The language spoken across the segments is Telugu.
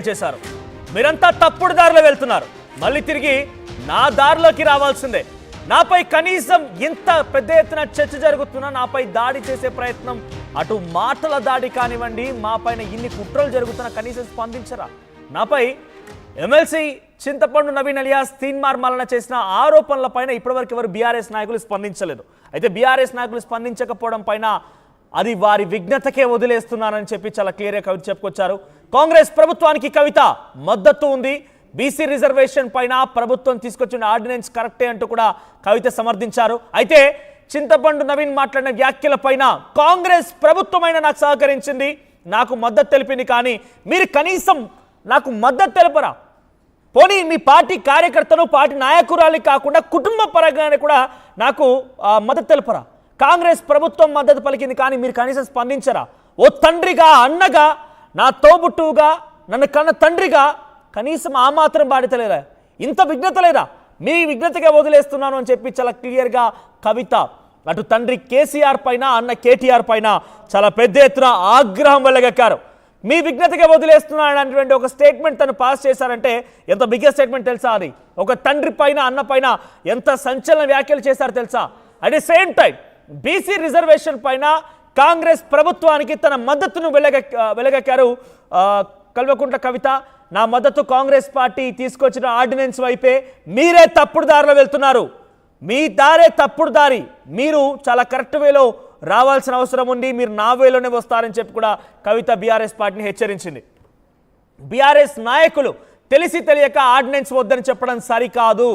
చేశారు. మీరంతా తప్పుడు దారిలో వెళ్తున్నారు, మళ్ళీ తిరిగి నా దారిలోకి రావాల్సిందే. నాపై కనీసం ఇంత పెద్ద ఎత్తున చర్చ జరుగుతున్నా నాపై దాడి చేసే ప్రయత్నం, అటు మాటల దాడి కానివ్వండి, మా పైన ఇన్ని కుట్రలు జరుగుతున్నా కనీసం స్పందించరా? నాపై ఎమ్మెల్సీ చింతపండు నవీన్ అలియాస్ తీన్మార్ మల్లన చేసిన ఆరోపణల పైన ఇప్పటివరకు ఎవరు బీఆర్ఎస్ నాయకులు స్పందించలేదు. అయితే బీఆర్ఎస్ నాయకులు స్పందించకపోవడం పైన అది వారి విఘ్నతకే వదిలేస్తున్నారని చెప్పి చాలా క్లియర్గా కవిత చెప్పుకొచ్చారు. కాంగ్రెస్ ప్రభుత్వానికి కవిత మద్దతు ఉంది. బీసీ రిజర్వేషన్ పైన ప్రభుత్వం తీసుకొచ్చిన ఆర్డినెన్స్ కరెక్టే అంటూ కూడా కవిత సమర్థించారు. అయితే చింతపండు నవీన్ మాట్లాడిన వ్యాఖ్యల పైన కాంగ్రెస్ ప్రభుత్వమైన నాకు సహకరించింది, నాకు మద్దతు తెలిపింది, కానీ మీరు కనీసం నాకు మద్దతు తెలపరా? పోనీ మీ పార్టీ కార్యకర్తను, పార్టీ నాయకురాలి కాకుండా కుటుంబ పరంగానే కూడా నాకు మద్దతు తెలపరా? కాంగ్రెస్ ప్రభుత్వం మద్దతు పలికింది, కానీ మీరు కనీసం స్పందించరా? ఓ తండ్రిగా, అన్నగా, నా తోబుట్టుగా, నన్ను కన్న తండ్రిగా కనీసం ఆ మాత్రం బాధ్యత లేదా? ఇంత విఘ్నత లేదా? మీ విఘ్నతగా వదిలేస్తున్నాను అని చెప్పి చాలా క్లియర్గా కవిత అటు తండ్రి కేసీఆర్ పైన, అన్న కేటీఆర్ పైన చాలా పెద్ద ఎత్తున ఆగ్రహం వెళ్ళగక్కారు. మీ విఘ్నతగా వదిలేస్తున్నాను అనేటువంటి ఒక స్టేట్మెంట్ తను పాస్ చేశారంటే ఎంత బిగ్గెస్ట్ స్టేట్మెంట్ తెలుసా? అది ఒక తండ్రి పైన, అన్న పైన ఎంత సంచలన వ్యాఖ్యలు చేశారు తెలుసా? At the same time BC reservation పైన కాంగ్రెస్ ప్రభుత్వానికి తన మద్దతును వెలగక్కారు కల్వకుంట్ల కవిత. నా మద్దతు కాంగ్రెస్ పార్టీ తీసుకొచ్చిన ఆర్డినెన్స్ వైపే, మీరే తప్పుడు దారిలో వెళ్తున్నారు, మీ దారే తప్పుడు దారి, మీరు చాలా కరెక్ట్ వేలో రావాల్సిన అవసరం ఉంది, మీరు నా వేలోనే వస్తారని చెప్పి కూడా కవిత బీఆర్ఎస్ పార్టీని హెచ్చరించింది. బీఆర్ఎస్ నాయకులు తెలిసి తెలియక ఆర్డినెన్స్ వద్దని చెప్పడం సరికాదు.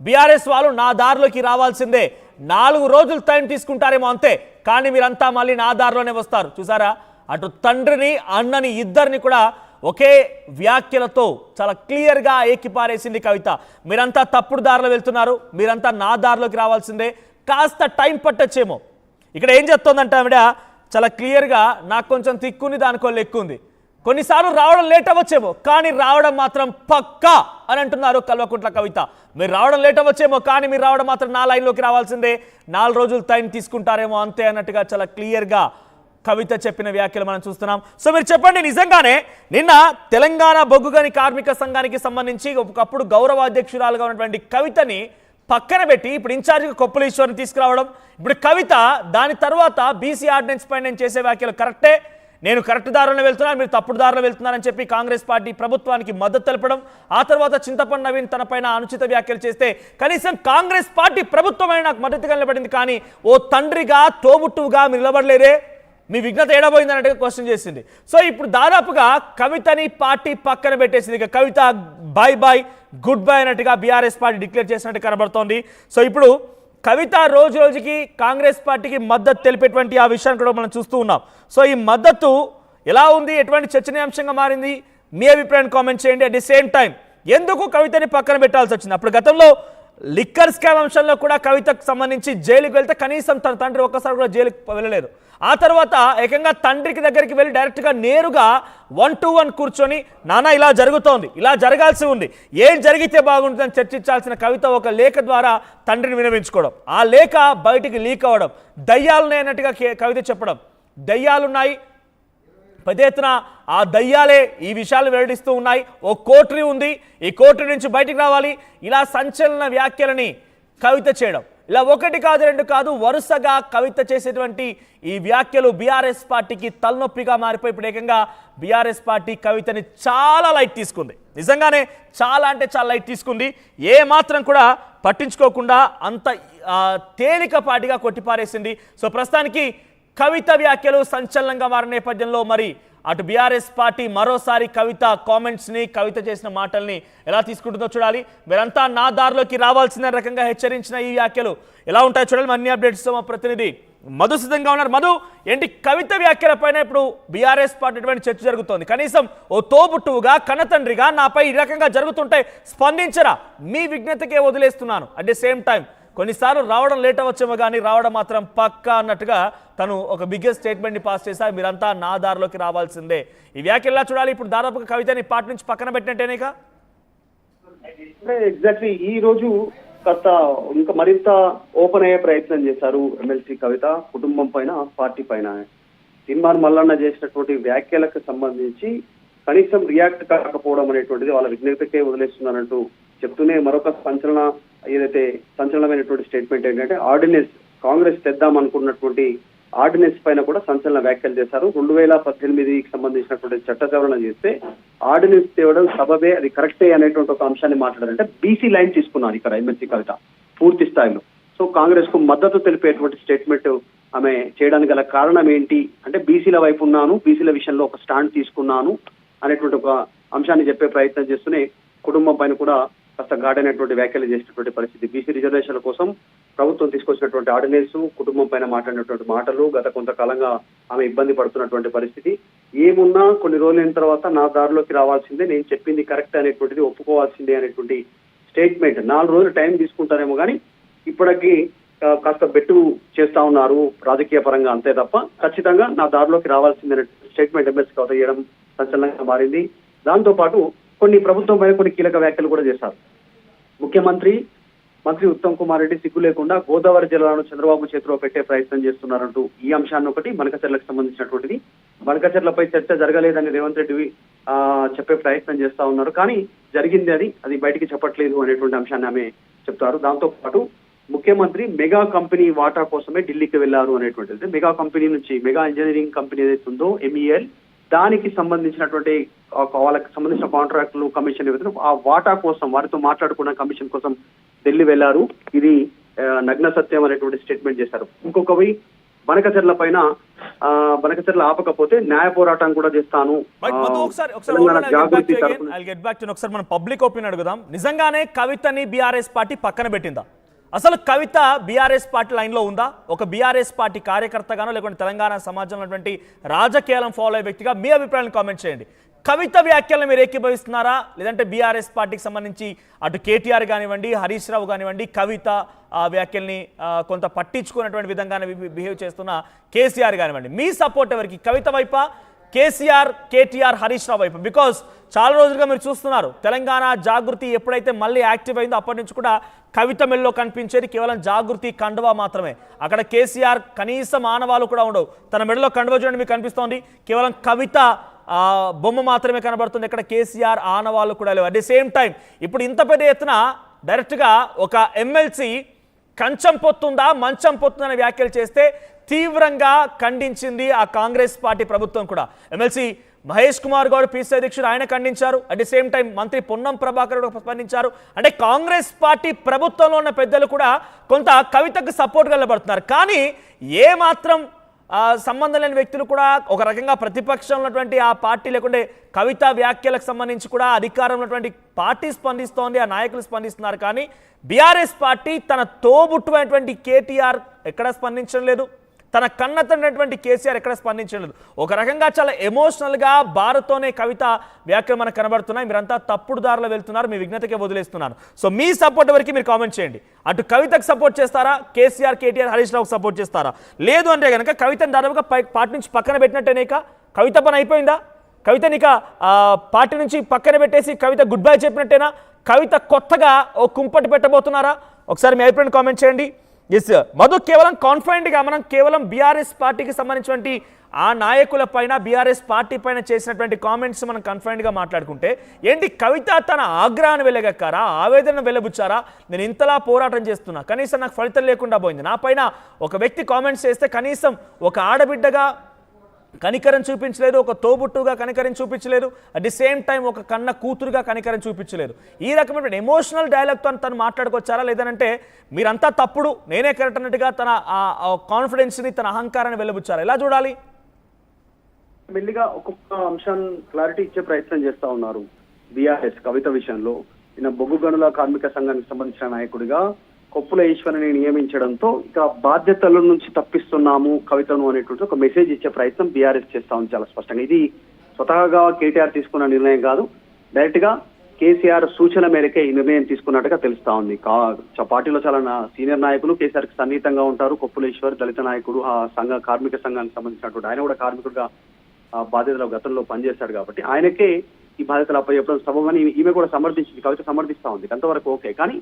బీఆర్ఎస్ వాళ్ళు నా దారిలోకి రావాల్సిందే, 4 రోజులు టైం తీసుకుంటారేమో అంతే, కానీ మీరంతా మళ్ళీ నా దారిలోనే వస్తారు. చూసారా, అటు తండ్రిని, అన్నని, ఇద్దరిని కూడా ఒకే వ్యాఖ్యలతో చాలా క్లియర్గా ఏకిపారేసింది కవిత. మీరంతా తప్పుడు దారిలో వెళ్తున్నారు, మీరంతా నా దారిలోకి రావాల్సిందే, కాస్త టైం పట్టొచ్చేమో. ఇక్కడ ఏం చెప్తోందంటే ఆవిడ చాలా క్లియర్గా, నాకు కొంచెం తిక్కుంది, దానికో లెక్కుంది, కొన్నిసార్లు రావడం లేట్ అవ్వచ్చేమో, కానీ రావడం మాత్రం పక్కా అని అంటున్నారు కల్వకుంట్ల కవిత. మీరు రావడం లేట్ అవ్వచ్చేమో, కానీ మీరు రావడం మాత్రం నా లైన్లోకి రావాల్సిందే, 4 రోజులు టైం తీసుకుంటారేమో అంతే అన్నట్టుగా చాలా క్లియర్గా కవిత చెప్పిన వ్యాఖ్యలు మనం చూస్తున్నాం. సో మీరు చెప్పండి, నిజంగానే నిన్న తెలంగాణ బొగ్గుగని కార్మిక సంఘానికి సంబంధించి ఒకప్పుడు గౌరవ అధ్యక్షురాలుగా ఉన్నటువంటి కవితని పక్కన పెట్టి ఇప్పుడు ఇన్ఛార్జిగా కొప్పుల ఈశ్వర్ని తీసుకురావడం, ఇప్పుడు కవిత దాని తర్వాత బీసీ ఆర్డినెన్స్ పైన నేను చేసే వ్యాఖ్యలు కరెక్టే, నేను కరెక్ట్ దారిలో వెళ్తున్నాను, మీరు తప్పుడు దారిలో వెళ్తున్నారని చెప్పి కాంగ్రెస్ పార్టీ ప్రభుత్వానికి మద్దతు తెలపడం, ఆ తర్వాత చింతపండు నవీన్ తన పైన అనుచిత వ్యాఖ్యలు చేస్తే కనీసం కాంగ్రెస్ పార్టీ ప్రభుత్వమైన నాకు మద్దతుగా నిలబడింది, కానీ ఓ తండ్రిగా, తోబుట్టుగా మీరు నిలబడలేరే, మీ విఘ్నత ఏడబోయింది అన్నట్టుగా క్వశ్చన్ చేసింది. సో ఇప్పుడు దాదాపుగా కవితని పార్టీ పక్కన పెట్టేసింది. ఇక కవిత బాయ్ బాయ్, గుడ్ బై అన్నట్టుగా బీఆర్ఎస్ పార్టీ డిక్లేర్ చేసినట్టు కనబడుతోంది. సో ఇప్పుడు కవిత రోజు రోజుకి కాంగ్రెస్ పార్టీకి మద్దతు తెలిపేటువంటి ఆ విషయాన్ని కూడా మనం చూస్తూ ఉన్నాం. సో ఈ మద్దతు ఎలా ఉంది, ఎటువంటి చర్చనీయాంశంగా మారింది, మీ అభిప్రాయాన్ని కామెంట్ చేయండి. అట్ ది సేమ్ టైం ఎందుకు కవితని పక్కన పెట్టాల్సి వచ్చింది? అప్పుడు గతంలో లిక్కర్ స్కామ్ అంశంలో కూడా కవితకు సంబంధించి జైలుకి వెళ్తే కనీసం తన తండ్రి ఒక్కసారి కూడా జైలుకి వెళ్ళలేదు. ఆ తర్వాత ఏకంగా తండ్రికి దగ్గరికి వెళ్ళి డైరెక్ట్గా నేరుగా 1-to-1 కూర్చొని, నాన్న ఇలా జరుగుతోంది, ఇలా జరగాల్సి ఉంది, ఏం జరిగితే బాగుంటుందని చర్చించాల్సిన కవిత ఒక లేఖ ద్వారా తండ్రిని వినవించుకోవడం, ఆ లేఖ బయటికి లీక్ అవ్వడం, దయ్యాలున్నాయి అన్నట్టుగా కవిత చెప్పడం, దయ్యాలున్నాయి పెద్ద ఎత్తున ఆ దయ్యాలే ఈ విషయాలు వెల్లడిస్తూ ఉన్నాయి, ఓ కోటరీ ఉంది, ఈ కోటరీ నుంచి బయటికి రావాలి, ఇలా సంచలన వ్యాఖ్యలని కవిత చేయడం, ఇలా 1 కాదు 2 కాదు వరుసగా కవిత చేసేటువంటి ఈ వ్యాఖ్యలు బీఆర్ఎస్ పార్టీకి తలనొప్పిగా మారిపోయి ఇప్పుడు ఏకంగా బీఆర్ఎస్ పార్టీ కవితని చాలా లైట్ తీసుకుంది. నిజంగానే చాలా అంటే చాలా లైట్ తీసుకుంది, ఏ మాత్రం కూడా పట్టించుకోకుండా అంత తేలికపాటిగా కొట్టిపారేసింది. సో ప్రస్తుతానికి కవిత వ్యాఖ్యలు సంచలనంగా మారిన నేపథ్యంలో మరి అటు బీఆర్ఎస్ పార్టీ మరోసారి కవిత కామెంట్స్ని, కవిత చేసిన మాటల్ని ఎలా తీసుకుంటుందో చూడాలి. మీరంతా నా దారిలోకి రావాల్సిన రకంగా హెచ్చరించిన ఈ వ్యాఖ్యలు ఎలా ఉంటాయో చూడాలి. అన్ని అప్డేట్స్ మా ప్రతినిధి మధు సిద్ధంగా ఉన్నారు. మధు, ఏంటి కవిత వ్యాఖ్యల పైన ఇప్పుడు బీఆర్ఎస్ పార్టీ అటువంటి చర్చ జరుగుతోంది, కనీసం ఓ తోబుట్టువుగా, కన్నతండ్రిగా నాపై ఈ రకంగా జరుగుతుంటే స్పందించరా? మీ విఘ్నతకే వదిలేస్తున్నాను, అట్ ది సేమ్ టైం కొన్నిసార్లు రావడం లేట్ అవ్వచ్చేమో, కానీ రావడం మాత్రం పక్కా అన్నట్టుగా తను ఒక బిగ్గెస్ట్ స్టేట్మెంట్ని పాస్ చేశారు, మీరంతా నా దారిలోకి రావాల్సిందే. ఈ వ్యాఖ్యలా చూడాలి. ఇప్పుడు దాదాపుగా కవితని పార్టీ నుంచి పక్కన పెట్టినట్టేనేక ఎగ్జాక్ట్లీ ఈ రోజు కాస్త ఇంకా మరింత ఓపెన్ అయ్యే ప్రయత్నం చేశారు ఎమ్మెల్సీ కవిత. కుటుంబం పైన, పార్టీ పైన తీన్మార్ మల్లన్న చేసినటువంటి వ్యాఖ్యలకు సంబంధించి కనీసం రియాక్ట్ కాకపోవడం అనేటువంటిది వాళ్ళ విజ్ఞతకే వదిలేస్తున్నారంటూ చెప్తూనే మరొక సంచలనమైనటువంటి స్టేట్మెంట్ ఏంటంటే ఆర్డినెన్స్ కాంగ్రెస్ తెద్దాం అనుకున్నటువంటి ఆర్డినెన్స్ పైన కూడా సంచలన వ్యాఖ్యలు చేశారు. 2018కి సంబంధించినటువంటి చట్ట సవరణ చేస్తే ఆర్డినెన్స్ తేవడం సబబే, అది కరెక్టే అనేటువంటి ఒక అంశాన్ని మాట్లాడారంటే బీసీ లైన్ తీసుకున్నారు ఇక్కడ ఎమ్మెల్సీ కవిత పూర్తి స్థాయిలో. సో కాంగ్రెస్ కు మద్దతు తెలిపేటువంటి స్టేట్మెంట్ ఆమె చేయడానికి గల కారణం ఏంటి అంటే బీసీల వైపు ఉన్నాను, బీసీల విషయంలో ఒక స్టాండ్ తీసుకున్నాను అనేటువంటి ఒక అంశాన్ని చెప్పే ప్రయత్నం చేస్తూనే కుటుంబం పైన కూడా కాస్త ఘాటైనటువంటి వ్యాఖ్యలు చేసినటువంటి పరిస్థితి. బీసీ రిజర్వేషన్ల కోసం ప్రభుత్వం తీసుకొచ్చినటువంటి ఆర్డినెన్స్, కుటుంబం పైన మాట్లాడినటువంటి మాటలు, గత కొంతకాలంగా ఆమె ఇబ్బంది పడుతున్నటువంటి పరిస్థితి. ఏమున్నా కొన్ని రోజులైన తర్వాత నా దారిలోకి రావాల్సిందే, నేను చెప్పింది కరెక్ట్ అనేటువంటిది ఒప్పుకోవాల్సిందే అనేటువంటి స్టేట్మెంట్. 4 రోజులు టైం తీసుకుంటారేమో కానీ ఇప్పటికీ కాస్త బెట్టు చేస్తా ఉన్నారు రాజకీయ పరంగా, అంతే తప్ప ఖచ్చితంగా నా దారిలోకి రావాల్సిందే స్టేట్మెంట్ ఎమ్మెల్సీ కవిత చేయడం సంచలనంగా మారింది. దాంతో పాటు కొన్ని ప్రభుత్వం పైన కొన్ని కీలక వ్యాఖ్యలు కూడా చేశారు. మంత్రి ఉత్తమ్ కుమార్ రెడ్డి సిగ్గు లేకుండా గోదావరి జిల్లాను చంద్రబాబు చేతిలో పెట్టే ప్రయత్నం చేస్తున్నారంటూ ఈ అంశాన్ని ఒకటి, బనకచెర్లకు సంబంధించినటువంటిది. బనకచెర్లపై చర్చ జరగలేదని రేవంత్ రెడ్డి చెప్పే ప్రయత్నం చేస్తా ఉన్నారు, కానీ జరిగింది అది బయటికి చెప్పట్లేదు అనేటువంటి అంశాన్ని ఆమె చెప్తారు. దాంతో పాటు ముఖ్యమంత్రి మెగా కంపెనీ వాటా కోసమే ఢిల్లీకి వెళ్లారు అనేటువంటిది. మెగా కంపెనీ నుంచి మెగా ఇంజనీరింగ్ కంపెనీ ఏదైతే ఉందో MEL, దానికి సంబంధించినటువంటి వాళ్ళకి సంబంధించిన కాంట్రాక్టులు, కమిషన్ ఏవైతే ఆ వాటా కోసం వారితో మాట్లాడుకున్న కమిషన్ కోసం ఢిల్లీ వెళ్లారు. ఇది నగ్న సత్యం అనేటువంటి స్టేట్మెంట్ చేశారు. ఇంకొకవి బనకచెర్ల పైన బనకచెర్ల ఆపకపోతే న్యాయ పోరాటం కూడా చేస్తాను. ఒకసారి మనం పబ్లిక్ ఒపీనియన్ అడుగుదాం. నిజంగానే కవితని బీఆర్ఎస్ పార్టీ పక్కన పెట్టిందా? అసలు కవిత బీఆర్ఎస్ పార్టీ లైన్లో ఉందా? ఒక బీఆర్ఎస్ పార్టీ కార్యకర్తగానో లేకుంటే తెలంగాణ సమాజంలో ఉన్నటువంటి రాజకీయాలను ఫాలో అయ్యే వ్యక్తిగా మీ అభిప్రాయాన్ని కామెంట్ చేయండి. కవిత వ్యాఖ్యలను మీరు ఏకీభవిస్తున్నారా, లేదంటే బీఆర్ఎస్ పార్టీకి సంబంధించి అటు కేటీఆర్ కానివ్వండి, హరీష్ రావు కానివ్వండి, కవిత ఆ వ్యాఖ్యల్ని కొంత పట్టించుకున్నటువంటి విధంగానే బిహేవ్ చేస్తున్న కేసీఆర్ కానివ్వండి, మీ సపోర్ట్ ఎవరికి? కవిత వైపా, కేటీఆర్, హరీష్ రావు వైపు? బికాస్ చాలా రోజులుగా మీరు చూస్తున్నారు తెలంగాణ జాగృతి ఎప్పుడైతే మళ్ళీ యాక్టివ్ అయిందో అప్పటి నుంచి కూడా కవిత మెల్లో కనిపించేది కేవలం జాగృతి కండువా మాత్రమే. అక్కడ కేసీఆర్ కనీసం ఆనవాళ్ళు కూడా ఉండవు. తన మెడలో కండువా చూడండి మీకు కనిపిస్తోంది, కేవలం కవిత బొమ్మ మాత్రమే కనబడుతుంది. ఇక్కడ కేసీఆర్ ఆనవాళ్ళు కూడా లేవు. అట్ ది సేమ్ టైం ఇప్పుడు ఇంత పెద్ద ఎత్తున డైరెక్ట్గా ఒక ఎమ్మెల్సీ కంచం పొత్తుందా మంచం పొత్తుందా అనే వ్యాఖ్యలు చేస్తే తీవ్రంగా ఖండించింది ఆ కాంగ్రెస్ పార్టీ ప్రభుత్వం కూడా. ఎమ్మెల్సీ మహేష్ కుమార్ గౌడ్ పిసిసి అధ్యక్షుడు ఆయన ఖండించారు. అట్ ది సేమ్ టైం మంత్రి పొన్నం ప్రభాకర్ స్పందించారు. అంటే కాంగ్రెస్ పార్టీ ప్రభుత్వంలో ఉన్న పెద్దలు కూడా కొంత కవితకు సపోర్ట్గా నిలబడుతున్నారు. కానీ ఏ మాత్రం సంబంధం లేని వ్యక్తులు కూడా ఒక రకంగా ప్రతిపక్షంలో ఉన్నటువంటి ఆ పార్టీ లేకుంటే కవిత వ్యాఖ్యలకు సంబంధించి కూడా అధికారంలో ఉన్నటువంటి పార్టీ స్పందిస్తోంది, ఆ నాయకులు స్పందిస్తున్నారు. కానీ బీఆర్ఎస్ పార్టీ తన తోబుట్టువైనటువంటి కేటీఆర్ ఎక్కడ స్పందించడం లేదు, తన కన్నతనటువంటి కేసీఆర్ ఎక్కడ స్పందించలేదు. ఒక రకంగా చాలా ఎమోషనల్గా బారుతోనే కవిత వ్యాఖ్యలు మనకు కనబడుతున్నాయి. మీరంతా తప్పుడు దారిలో వెళ్తున్నారు, మీ విజ్ఞతకే వదిలేస్తున్నాను. సో మీ సపోర్ట్ వరకు మీరు కామెంట్ చేయండి. అటు కవితకు సపోర్ట్ చేస్తారా, కేటీఆర్, హరీష్ రావుకు సపోర్ట్ చేస్తారా? లేదు అంటే కనుక కవితను దాదాపుగా పార్టీ నుంచి పక్కన పెట్టినట్టేనే. కవిత పని అయిపోయిందా? కవితని పార్టీ నుంచి పక్కన పెట్టేసి కవిత గుడ్ బై చెప్పినట్టేనా? కవిత కొత్తగా ఓ కుంపటి పెట్టబోతున్నారా? ఒకసారి మీ అభిప్రాయం కామెంట్ చేయండి. ఎస్ మధు, కేవలం కాన్ఫిడెంట్గా మనం కేవలం బీఆర్ఎస్ పార్టీకి సంబంధించినటువంటి ఆ నాయకుల పైన, బీఆర్ఎస్ పార్టీ పైన చేసినటువంటి కామెంట్స్ మనం కాన్ఫిడెంట్గా మాట్లాడుకుంటే ఏంటి కవిత తన ఆగ్రహాన్ని వెళ్ళగక్కారా, ఆవేదన వెళ్ళబుచ్చారా? నేను ఇంతలా పోరాటం చేస్తున్నా, కనీసం నాకు ఫలితం లేకుండా పోయింది, నా పైన ఒక వ్యక్తి కామెంట్స్ చేస్తే కనీసం ఒక ఆడబిడ్డగా కనికరం చూపించలేదు, ఒక తోబుట్టుగా కనికరం చూపించలేదు, అట్ ది సేమ్ టైం ఒక కన్న కూతురుగా కనికరం చూపించలేదు. ఈ రకమైన ఎమోషనల్ డైలాగ్తో తను మాట్లాడుకొచ్చారా, లేదంటే మీరంతా తప్పుడు నేనే కరెక్ట్ అన్నట్టుగా తన కాన్ఫిడెన్స్ని, తన అహంకారాన్ని వెళ్ళబుచ్చారా? ఎలా చూడాలి? మెల్లిగా ఒక్కొక్క అంశాన్ని క్లారిటీ ఇచ్చే ప్రయత్నం చేస్తా ఉన్నారు బీఆర్ఎస్ కవిత విషయంలో. ఈయన బొగ్గు గనుల కార్మిక సంఘానికి సంబంధించిన నాయకుడిగా కొప్పుల ఈశ్వరిని నియమించడంతో ఇక బాధ్యతల నుంచి తప్పిస్తున్నాము కవితను అనేటువంటి ఒక మెసేజ్ ఇచ్చే ప్రయత్నం బీఆర్ఎస్ చేస్తా ఉంది చాలా స్పష్టంగా. ఇది స్వతహాగా కేటీఆర్ తీసుకున్న నిర్ణయం కాదు, డైరెక్ట్ గా కేసీఆర్ సూచన మేరకే ఈ నిర్ణయం తీసుకున్నట్టుగా తెలుస్తా ఉంది. పార్టీలో చాలా సీనియర్ నాయకులు కేసీఆర్ కి సన్నిహితంగా ఉంటారు. కొప్పులేశ్వర్ దళిత నాయకుడు, ఆ కార్మిక సంఘానికి సంబంధించినటువంటి ఆయన కూడా కార్మికుడిగా బాధ్యతలో గతంలో పనిచేశాడు కాబట్టి ఆయనకే ఈ బాధ్యతలు అప్పచెప్పడం సబబని ఈమె కూడా సమర్థించింది, కవిత సమర్థిస్తా ఉంది. అంతవరకు ఓకే. కానీ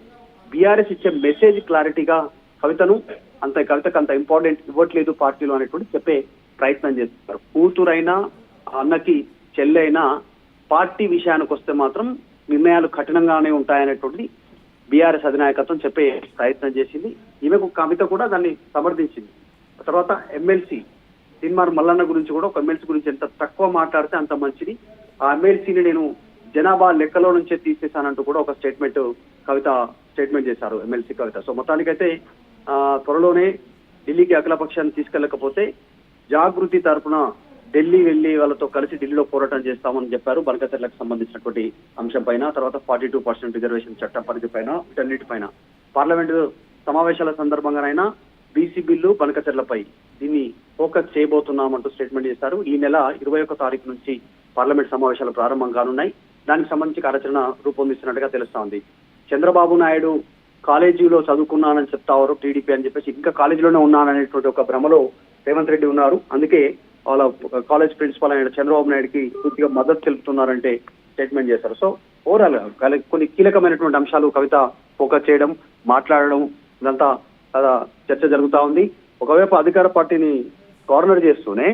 బీఆర్ఎస్ ఇచ్చే మెసేజ్ క్లారిటీగా కవితకు అంత ఇంపార్టెంట్ ఇవ్వట్లేదు పార్టీలో అనేటువంటి చెప్పే ప్రయత్నం చేస్తున్నారు. కూతురైనా, అన్నకి చెల్లైనా పార్టీ విషయానికి వస్తే మాత్రం నిర్ణయాలు కఠినంగానే ఉంటాయనేటువంటిది బీఆర్ఎస్ అధినాయకత్వం చెప్పే ప్రయత్నం చేసింది. ఈమెకు కవిత కూడా దాన్ని సమర్థించింది. తర్వాత ఎమ్మెల్సీ తీన్మార్ మల్లన్న గురించి కూడా ఒక ఎమ్మెల్సీ గురించి ఎంత తక్కువ మాట్లాడితే అంత మంచిది, ఆ ఎమ్మెల్సీని నేను జనాభా లెక్కలో నుంచే తీసేశానంటూ కూడా ఒక స్టేట్మెంట్ చేశారు ఎమ్మెల్సీ కవిత. సో మొత్తానికైతే త్వరలోనే ఢిల్లీకి అఖిలపక్షాన్ని తీసుకెళ్లకపోతే జాగృతి తరఫున ఢిల్లీ వెళ్లి వాళ్ళతో కలిసి ఢిల్లీలో పోరాటం చేస్తామని చెప్పారు. బనకచెర్లకు సంబంధించినటువంటి అంశం పైన, తర్వాత 42% రిజర్వేషన్ చట్టం పరిధి పైన, వీటన్నిటిపైన పార్లమెంటు సమావేశాల సందర్భంగానైనా బీసీ బిల్లు, బనకచెర్లపై దీన్ని ఫోకస్ చేయబోతున్నామంటూ స్టేట్మెంట్ చేశారు. ఈ నెల 21వ తారీఖు నుంచి పార్లమెంట్ సమావేశాలు ప్రారంభం కానున్నాయి. దానికి సంబంధించి కార్యాచరణ రూపొందిస్తున్నట్టుగా తెలుస్తా ఉంది. చంద్రబాబు నాయుడు కాలేజీలో చదువుకున్నానని చెప్తావారు టీడీపీ అని చెప్పేసి, ఇంకా కాలేజీలోనే ఉన్నాననేటువంటి ఒక భ్రమలో రేవంత్ రెడ్డి ఉన్నారు. అందుకే వాళ్ళ కాలేజ్ ప్రిన్సిపాల్ అయిన చంద్రబాబు నాయుడుకి పూర్తిగా మద్దతు తెలుపుతున్నారంటే స్టేట్మెంట్ చేశారు. సో ఓవరాల్ కొన్ని కీలకమైనటువంటి అంశాలు కవిత ఫోకస్ చేయడం, మాట్లాడడం, ఇదంతా చర్చ జరుగుతా ఉంది. ఒకవైపు అధికార పార్టీని కార్నర్ చేస్తూనే